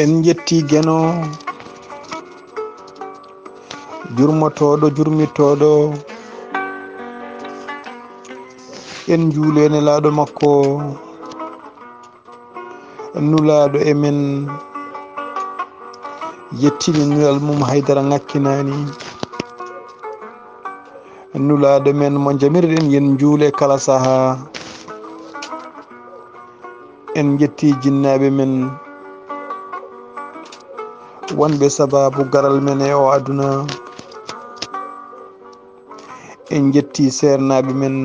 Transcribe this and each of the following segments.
en jetti geno jurmotoɗo jurmitoɗo en juulene laaɗo makko nulaɗo emen yettini nulal mum haydara ngakkinani nulaɗo men mo jamirɗen yen juule kala saaha en jetti jinnaɓe men wonɓe sababu garal men e o aduna en jetti sernaɓe men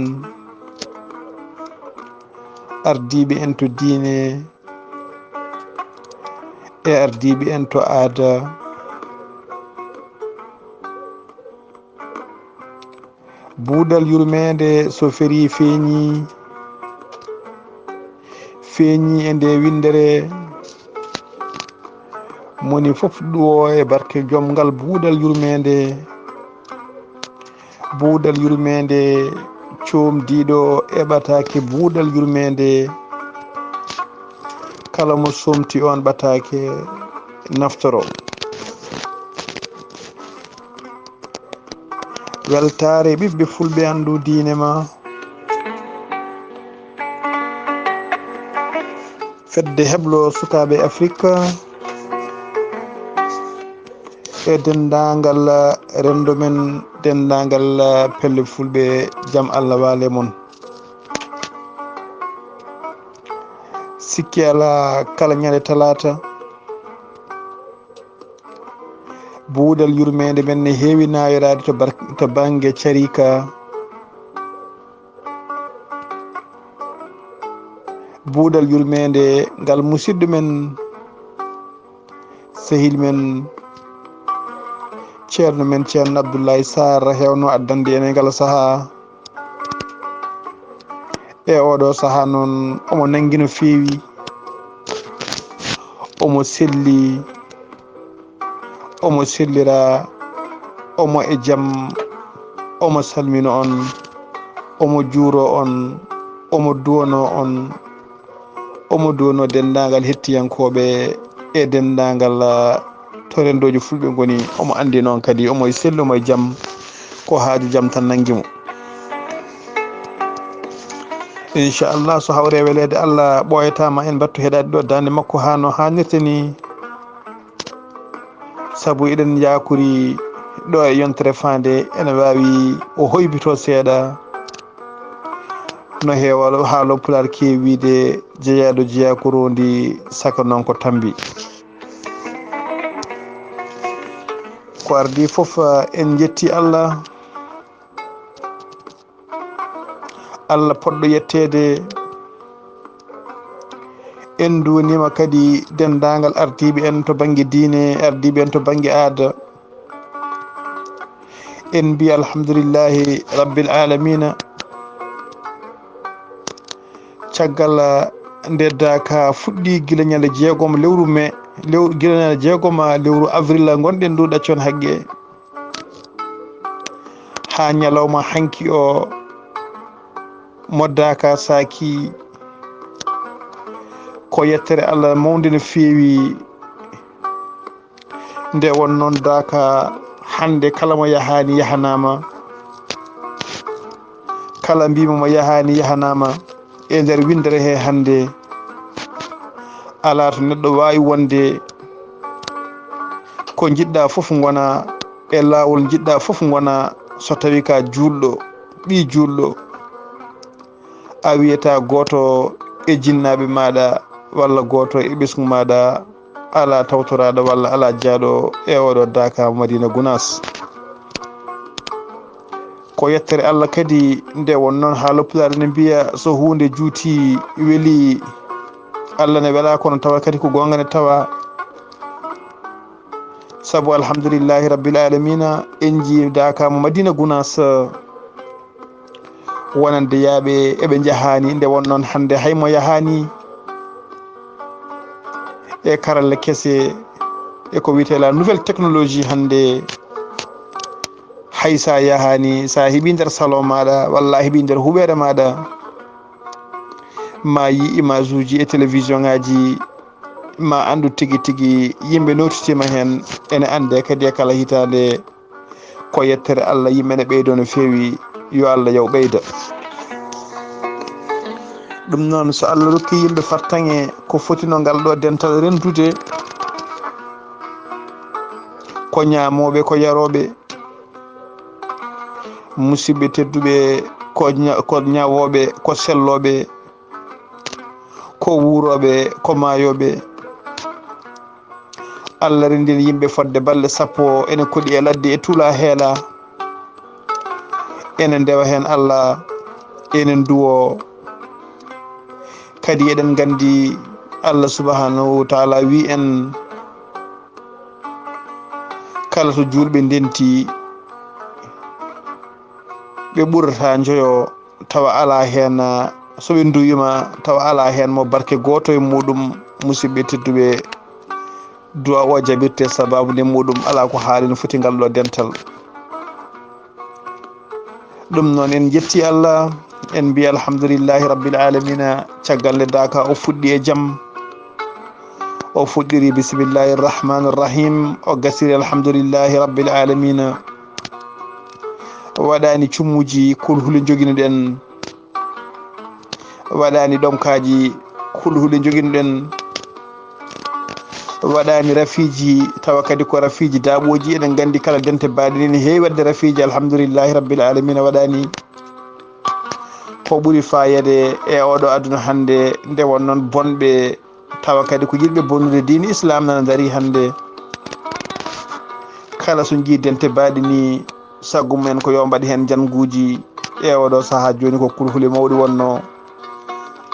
ardiɓe en to diine e ardiɓe en to aada buuɗal yurmeende so feri feeñi e nde windere moni fof ɗuwo e barke joom ngal buuɗal yurmeende coomdiɗo e ɓataake buuɗal yurmeende kala mo somti on ɓataake naftoro weltare ɓiɓɓe fulɓe andu diine ma fedde heblo sukaɓe afrique e dendagal rendo men dendagal pelle fulɓe jaam allah waale mon sikki ala kala ñande talata buuɗal yurmede men ne heewi nawirade to banggue carika buuɗal yurmede ngal musidɗo men sehil men ceerno men ceerno Abdoulaye Sarr hewno addande ene ngal saaha e oɗo saaha noon omo nanggui no feewi omo selli omo sellira omo e jaam omo salmino on omo juuro on omo duwono on omo duwono dendagal hettiyankoɓe e dendagal to rendoji fulɓe goni omo andi noon kadi omo e selli omo e jaam ko haaju jaam tan nanguimo inchallah so hawre welede Allah ɓoyatama en battu heɗade ɗo dande makko ha no hannirta ni saabu eɗen yakori ɗo e yontere fande ene wawi o hoybito seeɗa no heewal haalo pular keewide jeeyaɗo jeeyakorondi saka noon ko tambi ko ardi foof en jetti Allah poɗɗo yettede en duwanima kadi dendagal ardiɓe en to banggue diine ardiɓe en to banggue aada en mbi alhamdulillahi rabbil alamina caggal nde daka fuɗɗi guila ñande jeegom lewru mai guila ñande jeegom lewru avril gonɗen ndu ɗaccon haqqe ha ñalawma hanki o moddaka saki ko yettere Allah mawde no feewi nde won noon daka hande kala mo yahani yahanama kala mbima mo yahani yahanama e nder windere he hande ala to neɗɗo wawi wonde ko jiɗɗa foof gona e lawol jiɗɗa foof gona so tawi ka julɗo ɓi julɗo a wiyata goto e jinnaɓe maɗa walla goto e ɓesgu maɗa ala tawtoraɗo walla ala jaaɗo e oɗo daka Madina Gounass ko yettere Allah kadi nde won noon haala pulaar ne mbiya so hunde juuti weeli Allah ne wela kono tawa kadi ko gonga ne tawa sabu alhamdulillahi rabbil alamina en jii daka Madina Gounass wonande yaaɓe eɓe jahani nde won noon hande haymo yahani e karalla kese e ko wiyete la nouvelle technologie hande hay sa yahani sa heeɓi nder salon maɗa walla heeɓi nder huɓere maɗa ma yi image uji e télévision ngaji ma andu tigi tigi yimɓe notitima hen ene ande kadi e kala hitande ko yettere Allah yimɓe ne ɓeydo no feewi yo Allah yaw ɓeyda ɗum noon so Allah rokki yimɓe fartaŋe ko fotino ngal ɗo dental rendude ko ñamoɓe ko yaroɓe musidɓe tedduɓe ko ñawoɓe ko selloɓe ko wuroɓe ko mayoɓe Allah rendin yimɓe fodde balɗe 10 ene koɗi e ladde e tuula heela ene ndewa hen Allah enen duwo kadi eɗen gandi Allah subhanahu wa taala wi en kala to julɓe ndenti ɓe ɓurata joyo tawa ala hen soɓe duyima tawa ala hen mo barke goto e muɗum musidɓe tedduɓe duwa o jaɓirte sababu nde muɗum ala ko haali no foti ngal ɗo dental ɗum noon en jetti Allah en mbiya alhamdulillahi rabbil alamina caggal nde daka o fuɗɗi e jaam o fuɗɗiri bisimillahi irrahmani irrahim o gasiri alhamdulillahi rabbil alamina waɗani cummuji kulhuli joguinoɗen waɗani ɗomkaji kulhuli joguinoɗen waɗani rafiji tawa kadi ko rafiji daaɓoji eɗen gandi kala dente baɗini ne heewi wadde rafiji alhamdulillahi rabbil alamina waɗani ko ɓuuri fayede e oɗo aduna hande nde won noon bonɓe tawa kadi ko yiɗɓe bonnude diine islam nana dari hande kala so jii dente baɗini saggu mumen ko yo mbaɗi hen janguji e oɗo saaha joni ko kulhuli mawɗi wonno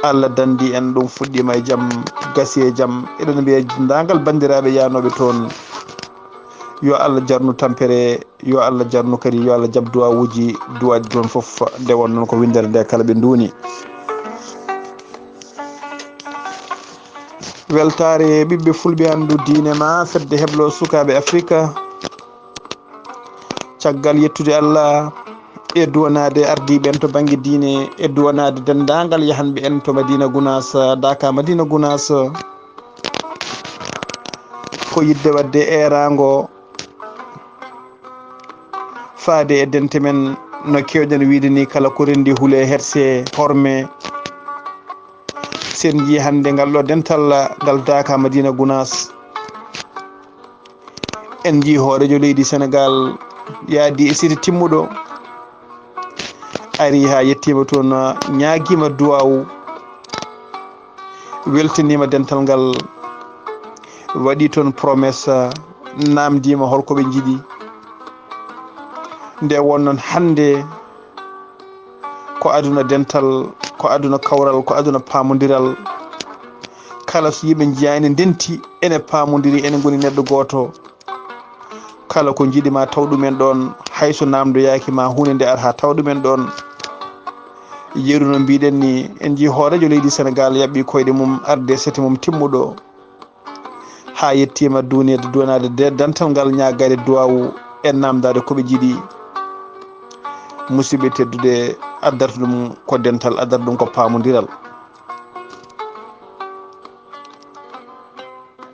Allah dandi en ɗum fuɗɗima e jaam gasi e jaam eɗen mbiya dagal bandiraɓe yanoɓe toon yo Allah jarnu tampere yo Allah jarnu kadi yo Allah jab duwawuji duwaɗi toon foof nde won noon ko windere nde kala ɓe duuni weltare ɓiɓɓe fulɓe andu diine ma fedde heblo sukaɓe afrique caggal yettude Allah e duwanade ardiɓe en to banggue diine e duwanade dendagal yahanɓe en to Madina Gounass Daka Madina Gounass ko yidde wadde erago faade e dente men no kewɗen wiide ni kala ko rendi huule herse horme sen jii hande ngal ɗo dental ngal Daka Madina Gounass en jii hoorejo leydi Sénégal yaadi e siti timmuɗo ari ha yettima toon ñaguima duwawu weltanima dental ngal waɗi toon promesse namdima holkoɓe jiiɗi nde wonnoon hande ko aduna dental ko aduna kawral ko aduna pamodiral kala so yimɓe jiyani ndenti ene pamodiri ene goni neɗɗo goto kala ko jiiɗima taw ɗumen ɗon hayso namdoyaki ma hunde nde ara ha taw ɗumen ɗon yeru no mbiɗen ni en jii hoorejo leydi Sénégal yaɓɓi koyɗe mum arde sete mum timmuɗo ha yettima dunede duwanade dental ngal ñagade duwawu en namdade koɓe jiiɗi musidɓe teddude addarta ɗum ko dental addata ɗum ko pamodiral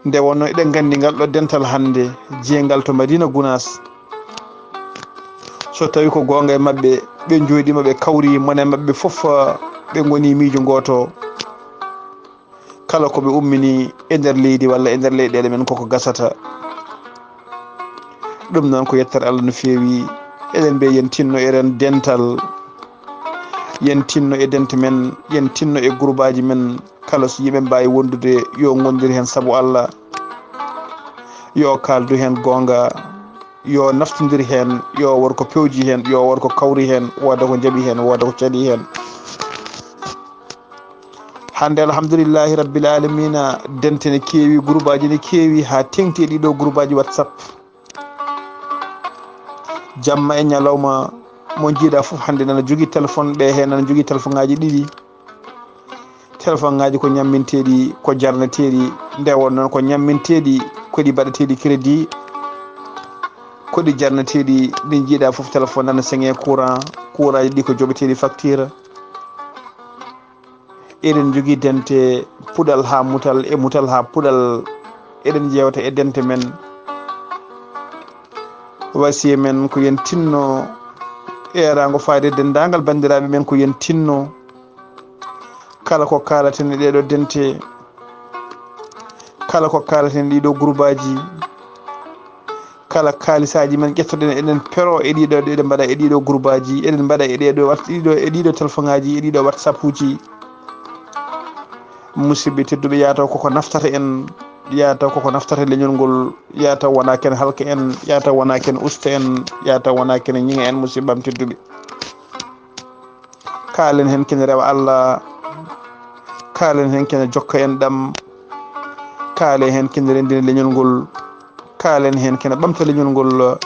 nde wonno eɗen gandi ngal ɗo dental hande jeeyngal to Madina Gounass so tawi ko gonga e mabɓe ɓe jooɗima ɓe kawri mone mabɓe foof ɓe goni miijo goto kala koɓe ummini e nder leydi walla e nder leyɗele men koko gasata ɗum noon ko yettere Allah no feewi eɗen mbiya yen tinno eren dental yen tinno e dente men yen tinno e groupe aji men kala so yimɓe mbawi wondude yo gondir hen saabu Allah yo kaldu hen gonga yo naftodir hen yo wor ko pewji hen yo wor ko kawri hen woda ko jaaɓi hen woda ko caɗi hen hande alhamdulillahi rabbil alamina dente ne keewi groupe aji ne keewi ha tengti e ɗiɗo groupe aji WhatsApp jamma e ñalawma mo jiiɗa foof hande nana jogui téléphone ɓe hen nana jogui téléphone ngaji ɗiɗi téléphone ngaji ko ñamminteɗi ko jarneteɗi nde won noon ko ñamminteɗi koɗi baɗeteɗi crédit koɗi jarneteɗi ɗi jiiɗa foof téléphone nana sengé courant aji ɗi ko joɓeteɗi facture eɗen jogui dente puɗal ha mutal e mutal ha puɗal eɗen jewta e dente men wasiye men ko yen tinno erago faade dendagal bandiraɓe men ko yen tinno kala ko kalaten e ɗeɗo dente kala ko kalaten ɗiɗo groupe aji kala kalisaji men ƴettoɗen eɗen pero e ɗiɗo eɗen mbaɗa e ɗiɗo groupe aji eɗen mbaɗa e ɗiɗo téléphone aji e ɗiɗo whatsapp uji musidɓe tedduɓe yataw koko naftata en yataw koko naftata leñol ngol yataw wona ken halka en yataw wona ken usta en yataw wona ken ñiŋa en musibbam tedduɓe kalen hen kene rewa Allah kalen hen kene jokka en ɗam kaale hen kene rendina leñol ngol kaalen hen kene ɓamta leñol ngol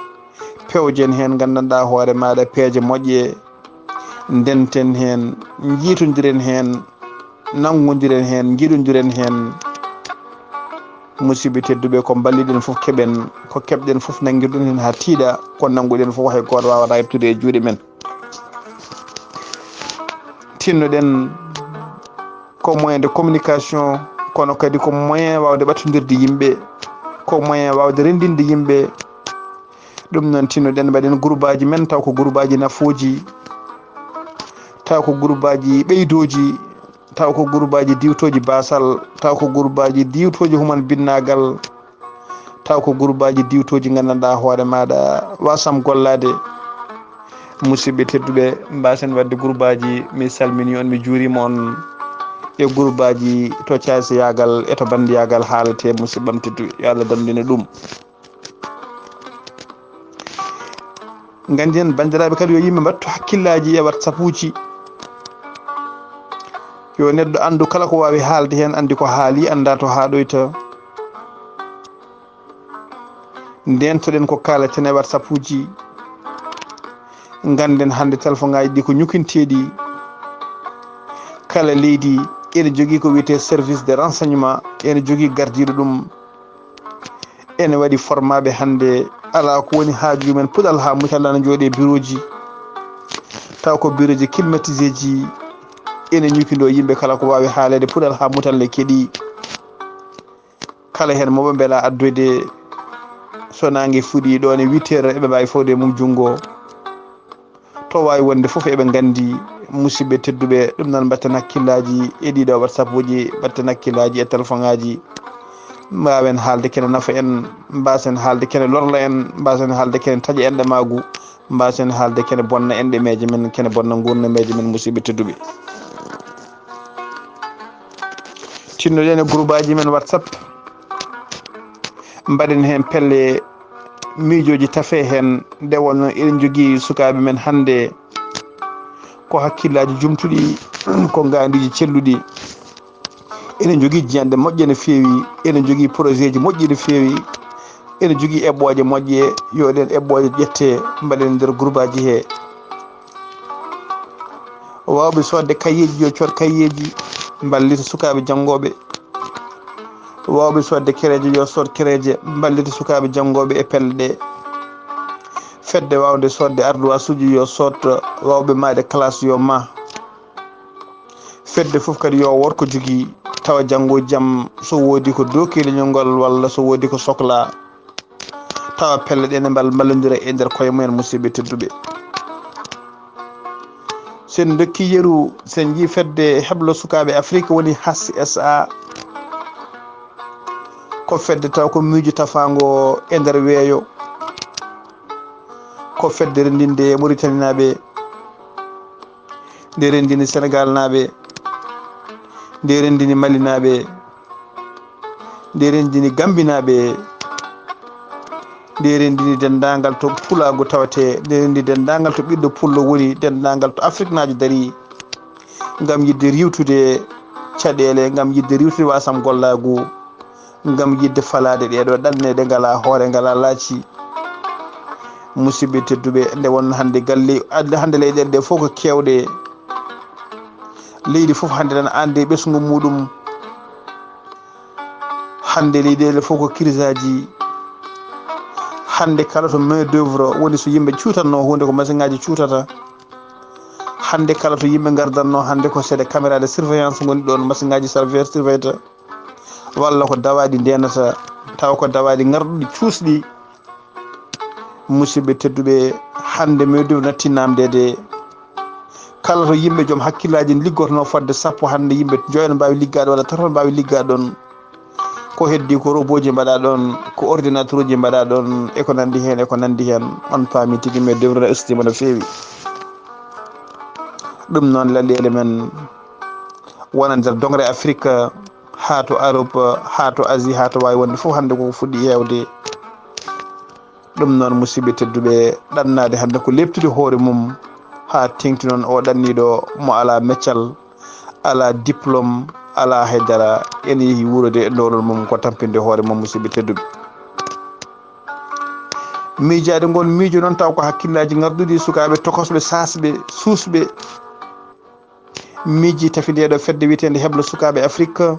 pewjen hen gandanɗa hoore maɗa peeje moƴƴe ndenten hen jiitodiren hen nanggodiren hen jiɗodiren hen musidɓe tedduɓe ko balliɗen foof keɓen ko keɓɗen foof nanguirɗen hen ha tiiɗa ko nangguɗen foof hay goto wawata hebtude e juuɗe men tinnoɗen ko moyen de communication kono kadi ko moyen wawde ɓattodirde yimɓe ko moyen wawde rendinde yimɓe ɗum noon tinnoɗen mbaɗen groupe aji men taw ko groupe aji nafoji taw ko groupe aji ɓeydoji taw ko groupe aji diwtoji basal taw ko groupe aji diwtoji human binnagal taw ko groupe aji diwtoji gandanɗa hoore maɗa wasam gollade musidɓe tedduɓe mbasen wadde groupe aji mi salmini on mi juurima on e groupe aji to Thiasse yagal e to bandiyagal haalate musibbam tedduɓe yo Allah dandina ɗum gandi en bandiraɓe kadi yo yimɓe mbattu hakkillaji e whatsapp uji yo neɗɗo andu kala ko wawi haalde hen andi ko haali anda to haɗoyta ndentoɗen ko kalaten e whatsapp uji ganden hande téléphone ngaji ɗi ko ñukinteɗi kala leydi ene jogui ko wiyete service de renseignement ene jogui gardiɗo ɗum ene waɗi formaɓe hande ala ko woni haaju men puɗal ha mutal ana jooɗe bureau ji taw ko bureau ji climatisé ji ene ñukindo yimɓe kala ko wawi haalede puɗal ha mutalle keeɗi kala hen moɓe beela addoyde so nangue fuuɗi ɗon e 8 heures eɓe mbawi fawde mum junggo to wawi wonde foof eɓe gandi musidɓe tedduɓe ɗum noon mbatten hakkillaji e ɗiɗo whatsapp uji mbatten hakkillaji e téléphone ngaji mbawen haalde kene nafa en mbasen haalde kene lorla en mbasen haalde kene taaƴa enɗe magu mbasen haalde kene bonna enɗe meje men kene bonna gurnameje men musidɓe tedduɓe tinnoɗen e groupe aji men whatsapp mbaɗen hen pelle miijoji tafe hen nde wonno eɗen jogui sukaɓe men hande ko hakkillaji jumtuɗi ko ngandiji celluɗi ene jogui jiyanɗe moƴƴe no fewi ene jogui projet ji moƴƴi no fewi ene jogui eɓɓoje moƴƴe yo ɗen eɓɓoje ƴette mbaɗen nder groupe aji he wawɓe sodde kayyeji yo cood kayyeji mballita sukaɓe janggoɓe wawɓe sodde kereje yo sod kereje mballita sukaɓe janggoɓe e pelle ɗe fedde wawde sodde ardoise uji yo sodto wawɓe maɗe classe yo ma fedde foof kadi yo wor ko jogui tawa janggo jaam so wodi ko doki leñol ngol walla so wodi ko sohla tawa pelle ɗe ne ballodira e nder koye mumen musidɓe tedduɓe sen dokki yeru sen jii fedde heblo sukaɓe Afrique woni HSA ko fedde taw ko miijo tafango e nder weeyo ko fedde rendinde Mauritanie naɓe nde rendini Sénégal naɓe nde rendini Mali naɓe nde rendini Gambi naɓe nde rendini dendagal to pulago tawate nde rendi dendagal to ɓiɗɗo pullo woni dendagal to Afrique najo dari gam yidde riwtude caɗele gam yidde riwtude wasam gollagu gam yidde falade ɗeɗo ɗanne ɗe ngala hoore ngala laaci musidɓe tedduɓe nde wonno hande galle hande leyɗele ɗe fof ko kewɗe leydi fof hande tan ande ɓesgu muɗum hande leyɗele fof ko crise aji hande kala to main d'oeuvre woni so yimɓe cuutatno hunde ko machine ngaji cuutata hande kala to yimɓe gardanno hande ko seeɗa caméra de surveillance goni ɗon machine ngaji salvaire surveillata walla ko dawaɗi ndenata taw ko dawaɗi garɗuɗi cuusɗi musidɓe tedduɓe hande meɗum natti namdede kala to yimɓe joom hakkillaji liggotono fodde sappo hande yimɓe joyno mbawi liggade walla tato mbawi liggade ɗon ko heddi ko roboji mbaɗa ɗon ko ordinateur uji mbaɗa ɗon eko nandi hen eko nandi hen on paami tigui mais devra estima no fewi ɗum noon laɗele men wona nder dongre afrique ha to Europe ha to Asie ha to wawi wonde foof hande koko fuɗɗi hewde ɗum noon musidɓe tedduɓe ɗannade hande ko leptude hoore mum ha tengti noon o ɗanniɗo mo ala meccal ala diplôme ala haydara ene yeehi wuurode e ndowlol mum ko tampinde hoore mum musidɓe tedduɓe miijade ngon miijo noon taw ko hakkillaji garduɗi sukaɓe tokosɓe sasɓe suusɓe miiji tafi ndeɗo fedde witende heblo sukaɓe afrique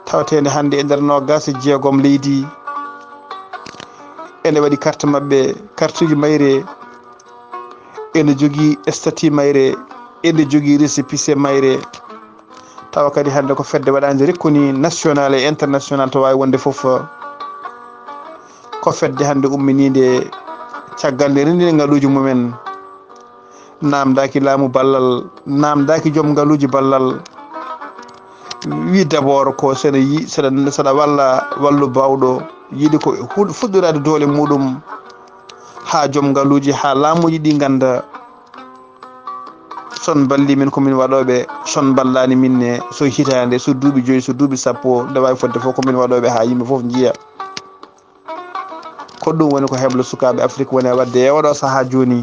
tawatede hande e nder nogas e jeegom leydi ene waɗi carte mabɓe carte uji mayre ene jogui statut mayre ene jogui récépissé mayre tawa kadi hande ko fedde waɗande rekkoni national et international to wawi wonde foof ko fedde hande umminide caggal nde rendine ngaluji mumen namdaki laamu ballal namdaki joom ngaluji ballal wi d' abord ko sene yi saɗa walla wallu bawɗo yiiɗi ko fuɗɗorade doole muɗum ha joom ngaluji ha laamuji ɗi ganda son balli min komin waɗoɓe son ballani minne so hitande so duuɓi 5 so duuɓi 10 nde wawi fodde fof komin waɗoɓe ha yimɓe foof jiiya ko ɗum woni ko heblo sukaɓe afrique woni wadde e oɗo saaha joni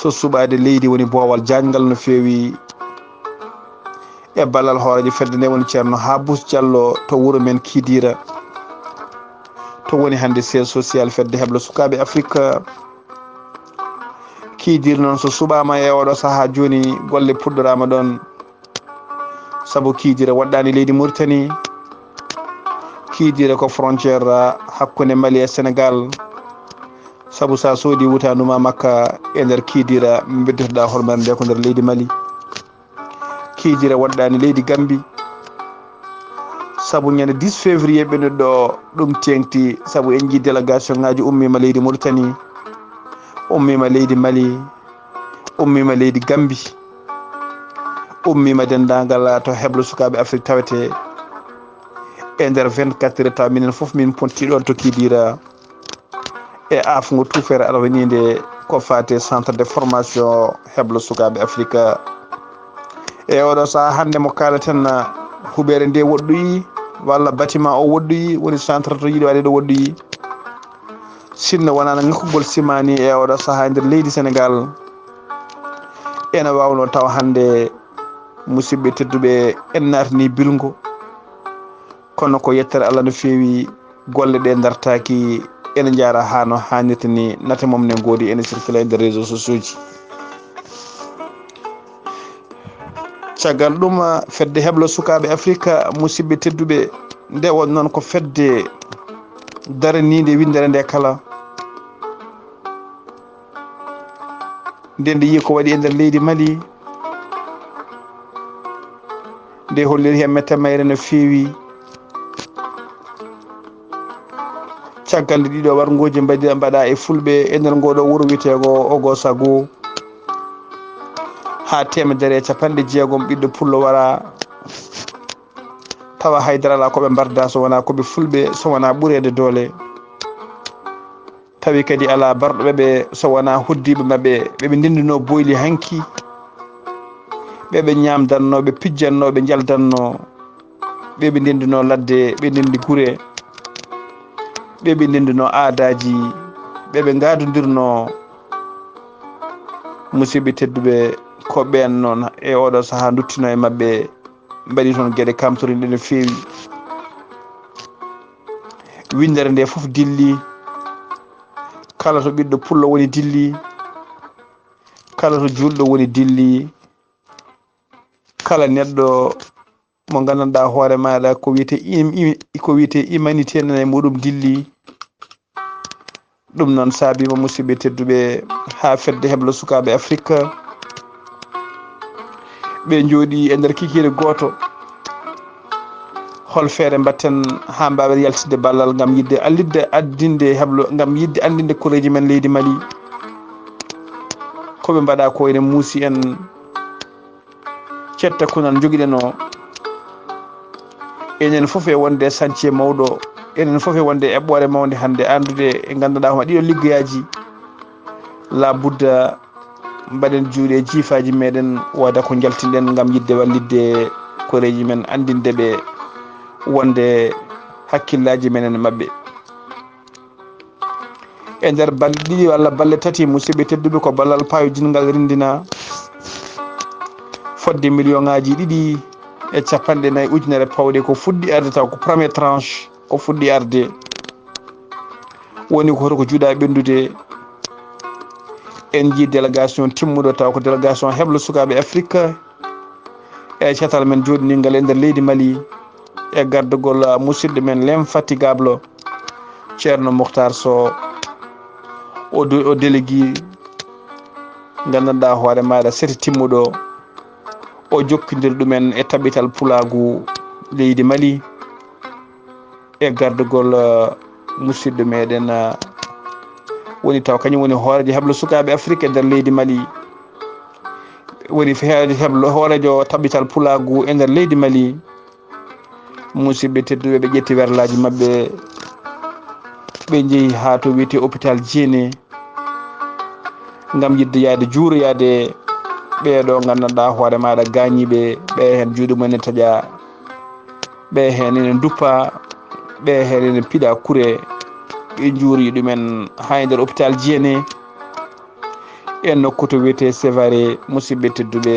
so suɓade leydi woni boowal jangal no fewi e ballal hoorejo fedde nde woni ceerno Habous Diallo to wuuro men Kidira to woni hande siège social fedde heblo sukaɓe afrique Kidira noon so suɓama e oɗo saaha joni golle puɗɗorama ɗon saabu Kidira waɗɗani leydi Mauritanie Kidira ko frontiére hakkude Mali e Sénégal saabu sa soodi wutanuma makka e nder Kidira beddotoɗa hormande nde ko nder leydi Mali Kidira waɗɗani leydi Gambie saabu ñande 10 février ɓennuɗo ɗum tengti saabu en jii délégation ngaji ummima leydi Mauritanie ummima leydi Mali ummima leydi Gambie ummima dendagal to heblo sukaɓe Afrique tawete e nder 24 heures taw minen foof min ponti ɗon to Kidira e afgo tufere alwanide ko fate centre de formation heblo sukaɓe afrique e oɗo saaha hande mo kalaten huɓere nde woɗɗoyi walla bâtiment o woɗɗoyi woni centre to yiiɗi waɗe ɗo woɗɗoyi sinno wonano ngakkugol simani e oɗo saaha nder leydi Sénégal ene wawno taw hande musidɓe tedduɓe en natani bilgo kono ko yettere Allah no fewi golle ɗe dartaki ene jara ha no hannirta ni nate mum ne goodi ene circule e nder réseau sociaux ji caggal ɗum fedde heblo sukaɓe afrique musidɓe tedduɓe nde won noon ko fedde daranide windere nde kala nde nde yi ko waɗi e nder leydi Mali nde holliri hen mette mayre no fewi caggal nde ɗiɗo wargoji mbaɗa e fulɓe e nder ngoɗo wuuro witego Ogo Sago ha 160 ɓiɗɗo pullo wara tawa haydara ala koɓe mbarda so wona koɓe fulɓe so wona ɓuurede doole tawi kadi ala barɗoɓeɓe so wona hoddiɓe mabɓe ɓeɓe ndendino boyli hanki ɓeɓe ñamdanno ɓe pijjanno ɓe jaldanno ɓeɓe ndendino ladde ɓe ndendi guure ɓeɓe ndendino aadaji ɓeɓe gadodirno musidɓe tedduɓe ko ɓen noon e oɗo saaha duttino e mabɓe mbaɗi toon gueɗe kamtoriɗe no fewi windere nde foof dilli kala to ɓiɗɗo pullo woni dilli kala to julɗo woni dilli kala neɗɗo mo gandanɗa hoore maɗa ko wiyete humanité nana e muɗum dilli ɗum noon saabima musidɓe tedduɓe ha fedde heblo sukaɓe afrique ɓe jooɗi e nder kikire goto hol feere mbatten ha mbawen yaltinde ballal gam yidde allidde addinde heblo gam yidde andinde koreji men leydi Mali koɓe mbaɗa ko ene muusi en cetta kunan joguiɗen o enen foof e wonde chantier mawɗo enen foof e wonde eɓɓore mawde hande andude e ganduɗa homa ɗiɗo liggoyaji la budda mbaɗen juuɗe jiifaji meɗen wada ko jaltinɗen gam yidde wallidde koreji men andindeɓe wonde hakkillaji menen mabɓe e nder balɗe ɗiɗi walla balɗe tati musidɓe tedduɓe ko ballal payodingal rindina fodde million ngaji ɗiɗi e capanɗe nayyi ujunere pawɗe ko fuɗɗi arde taw ko premier tranche ko fuɗɗi arde woni ko hoto ko juuɗa ɓendude en jii délégation timmuɗo taw ko délégation heblo sukaɓe afrique e catal men joɗiningal e nder leydi Mali e gardugol musidɗo men l'infatigable ceerno Mouhtar Sow o délégué gandanɗa hoore maɗa seti timmuɗo o jokkodir ɗumen e taɓital pulagu leydi Mali e gardugol musidɗo meɗen woni taw kañum woni hoorejo heblo sukaɓe afrique e nder leydi Mali woni heblo hoorejo taɓital pulagu e nder leydi Mali musidɓe tedduɓe ɓe ƴetti werlaji mabɓe ɓe jeehi ha to wiyete hôpital Djéné gam yidde yaade juuroyade ɓeɗo gandanɗa hoore maɗa gañiɓe ɓe hen juuɗe mumen e taaƴa ɓe hen ene duppa ɓe hen ene piiɗa kuure ɓe juuri ɗumen ha e nder hôpital Djéné en nokku to wiyete Sévaré musidɓe tedduɓe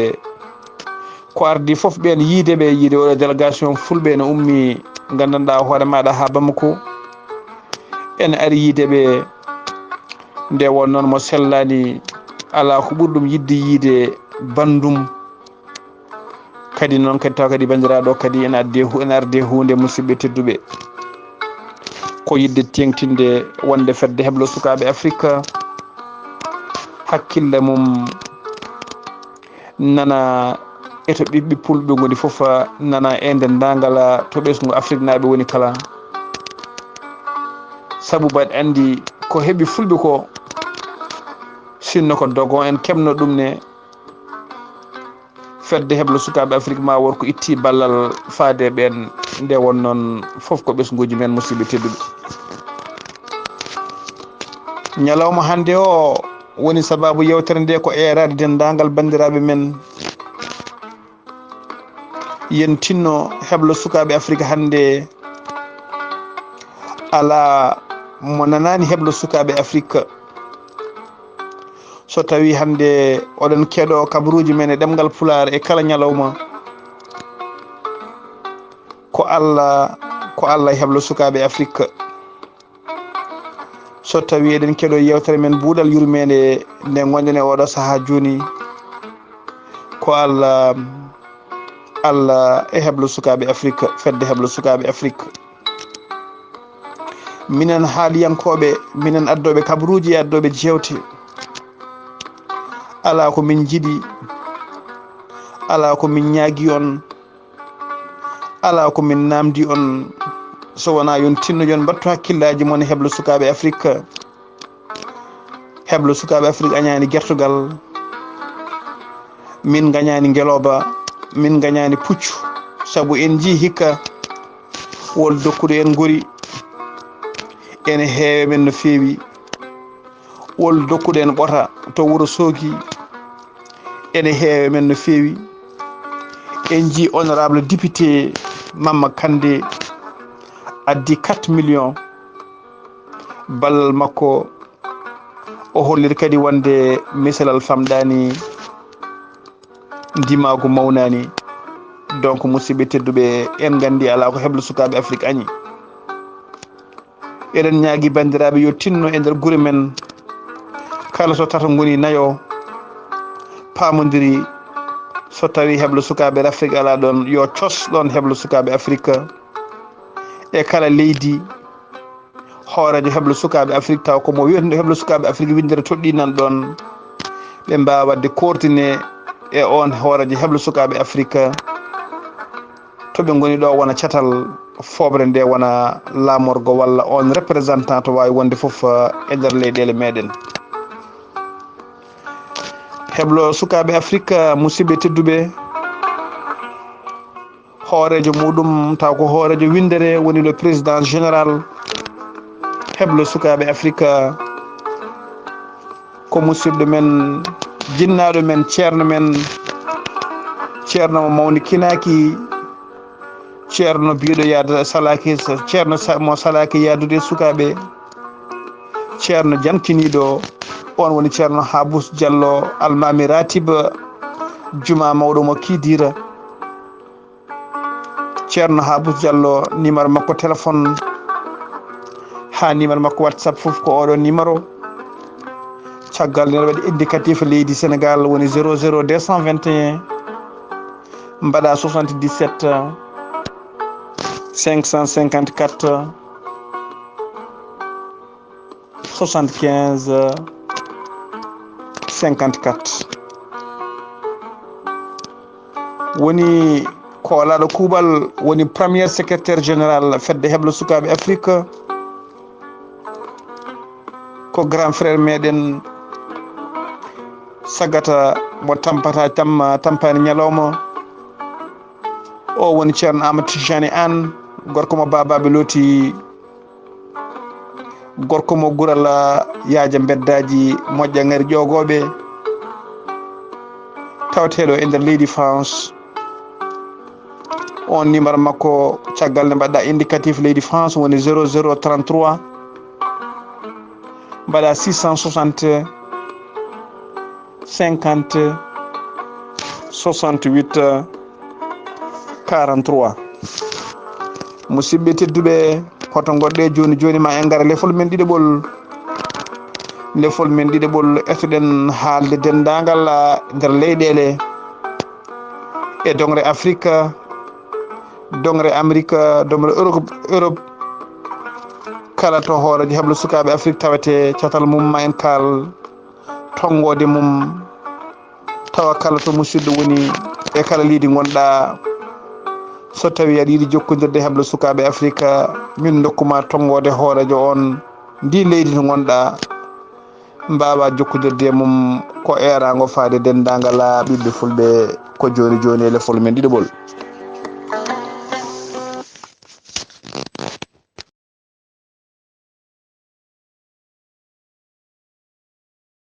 ko ardi foof ɓen yiideɓe yiide oɗo délégation fulɓe ne ummi gandanɗa hoore maɗa ha Bamako en ari yiideɓe nde won noon mo sellani ala ko ɓuri ɗum yidde yiide bandum kadi noon kadi taw kadi bandiraɗo kadi ene arde hunde musidɓe tedduɓe ko yidde tengtinde wonde fedde heblo sukaɓe afrique hakkille mum nana eto ɓiɓɓe pulɓe goni foof nana e dendagal to ɓesgu afrique naɓe woni kala saabu mbaɗi andi ko heeɓi fulɓe ko sinno ko dogon en kemno ɗum ne fedde heblo sukaɓe afrique ma won ko itti ballal faade ɓen nde won noon foof ko ɓesguji men musidɓe tedduɓe ñalawma hande o woni sababu yewtere nde ko erade dendagal bandiraɓe men yen tinno heblo sukaɓe afrique hande ala mo nanani heblo sukaɓe afrique so tawi hande oɗon keeɗo kabaruji men e ɗemgal pulaar e kala ñalawma ko Allah heblo sukaɓe afrique so tawi eɗen keeɗo yewtere men buuɗal yurmeende nde gonɗen e oɗo saaha joni ko Allah e heblo sukaɓe afrique fedde heblo sukaɓe afrique minen haaliyankoɓe minen addoɓe kabaruji e addoɓe jewte ala ko min jiiɗi ala ko min ñaagui on ala ko min namdi on so wona yon tinno yon mbattu hakkillaji mon heblo sukaɓe afrique heblo sukaɓe afrique añani guertugal min gañani ngeloba min gañani puccu saabu en jii hikka wol dokkude en gori ene heewe men no feewi wol dokkude en ɓota to wuuro sooki ene heewe men no feewi en jii honorable député Mamma Kandé addi 4 millions ballal makko o hollir kadi wonde misalal famɗani ndimago mawnani donc musidɓe tedduɓe en gandi ala ko heblo sukaɓe afrique añi eɗen ñaagui bandiraɓe yo tinno e nder guure men kala so tata goni nayo pamodiri so tawi heblo sukaɓe afrique ala ɗon yo cos ɗon heblo sukaɓe afrique e kala leydi hoorejo heɓlo sukaaɓe afrique taw komo wiyatno heɓlo sukaaɓe afrique windere toɗɗi nan ɗon ɓe mbawa wadde coordonné e on hoorejo heɓlo sukaaɓe afrique to ɓe goni ɗo wona catal fobre nde wona lamorgo walla on représentant to wawi wonde foof e nder leyɗele meɗen heɓlo sukaɓe afrique musidɓe tedduɓe hoorejo muɗum taw ko hoorejo windere woni le président général heɓlo sukaɓe afrique ko musidɗo men jinnaɗo men ceerno men ceerno mo mawni kinaki ceerno biɗo yaada salaki ceerno mo salaki yadude sukaɓe ceerno jamtiniɗo on woni ceerno habous diallo almami ratiba juma mawɗo mo kidira ceerno habous diallo numéro makko téléphone ha numéro makko whatsapp foof ko oɗo numéro caggal nene waɗi indicatif leydi sénégal woni 00 221 mbaɗa 77 554 75 54 woni koolaɗo kuuɓal woni premier secrétaire général fedde heɓlo sukaɓe afrique ko grand frère meɗen sagata mo tampata tampani ñalawma o woni ceerno amadou tijani an gorko mo babaɓe looti gorko mo gural yaaja beddaji moƴƴa ngari ƴogoɓe tawateɗo e nder leydi france on numéro makko caggal nde mbaɗɗa indicatif leydi france woni 0033 mbaɗa 660 50 68 43 musidɓe tedduɓe hoto goɗɗe joni joni ma en gara lefol men ɗiɗeɓol ettuɗen haalde dendagal nder leyɗele e dongre afrique dongre amérique dongre europe kala to hoorejo heɓlo sukaɓe afrique tawete catal mum ma en kal tongode mum tawa kala to musidɗo woni e kala leydi gonɗa so tawi aɗa yiiɗi jokkodirde heɓlo sukaɓe afrique min dokkuma tongode hoorejo on ndi leydi to gonɗa mbawa jokkodirde mum ko erago faade dendagal ɓiɓɓe fulɓe ko joni joni e lefol men ɗiɗoɓol